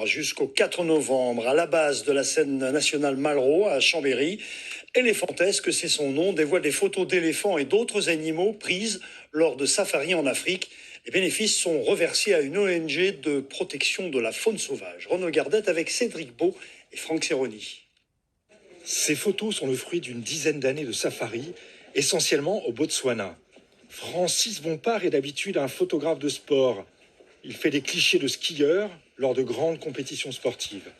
Jusqu'au 4 novembre, à la base de la scène nationale Malraux à Chambéry, Éléphantesque, c'est son nom, dévoile des photos d'éléphants et d'autres animaux prises lors de safaris en Afrique. Les bénéfices sont reversés à une ONG de protection de la faune sauvage. Renaud Gardette avec Cédric Beau et Franck Serroni. Ces photos sont le fruit d'une dizaine d'années de safari, essentiellement au Botswana. Francis Bompard est d'habitude un photographe de sport. Il fait des clichés de skieurs lors de grandes compétitions sportives.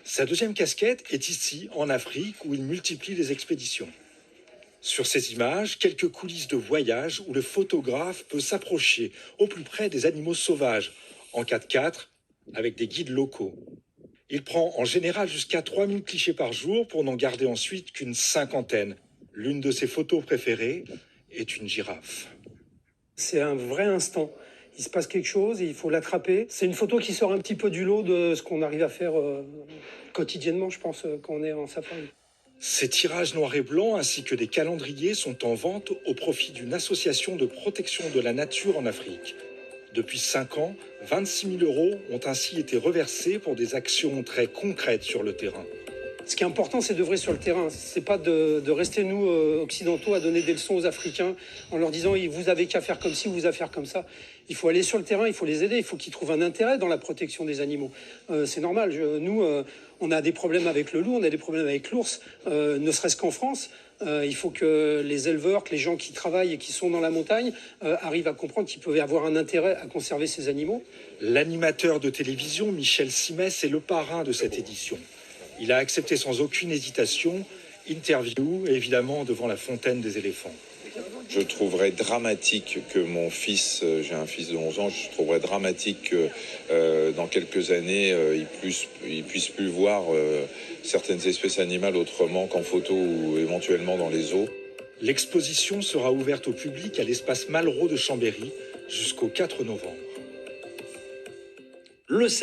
Sa deuxième casquette est ici, en Afrique, où il multiplie les expéditions. Sur ces images, quelques coulisses de voyage où le photographe peut s'approcher au plus près des animaux sauvages, en 4x4, avec des guides locaux. Il prend en général jusqu'à 3000 clichés par jour pour n'en garder ensuite qu'une cinquantaine. L'une de ses photos préférées est une girafe. C'est un vrai instant. Il se passe quelque chose et il faut l'attraper. C'est une photo qui sort un petit peu du lot de ce qu'on arrive à faire quotidiennement, je pense, quand on est en safari. Ces tirages noirs et blancs ainsi que des calendriers sont en vente au profit d'une association de protection de la nature en Afrique. Depuis 5 ans, 26 000 € ont ainsi été reversés pour des actions très concrètes sur le terrain. Ce qui est important, c'est d'œuvrer sur le terrain. C'est pas de rester, nous, occidentaux, à donner des leçons aux Africains en leur disant « vous avez qu'à faire comme ci, vous avez qu'à faire comme ça ». Il faut aller sur le terrain, il faut les aider, il faut qu'ils trouvent un intérêt dans la protection des animaux. C'est normal. Nous, on a des problèmes avec le loup, on a des problèmes avec l'ours, ne serait-ce qu'en France. Il faut que les éleveurs, que les gens qui travaillent et qui sont dans la montagne arrivent à comprendre qu'ils peuvent avoir un intérêt à conserver ces animaux. L'animateur de télévision, Michel Simès, est le parrain de cette édition. Il a accepté sans aucune hésitation, interview, évidemment, devant la fontaine des éléphants. Je trouverais dramatique que mon fils, j'ai un fils de 11 ans, je trouverais dramatique que dans quelques années, il puisse plus voir certaines espèces animales autrement qu'en photo ou éventuellement dans les zoos. L'exposition sera ouverte au public à l'espace Malraux de Chambéry jusqu'au 4 novembre.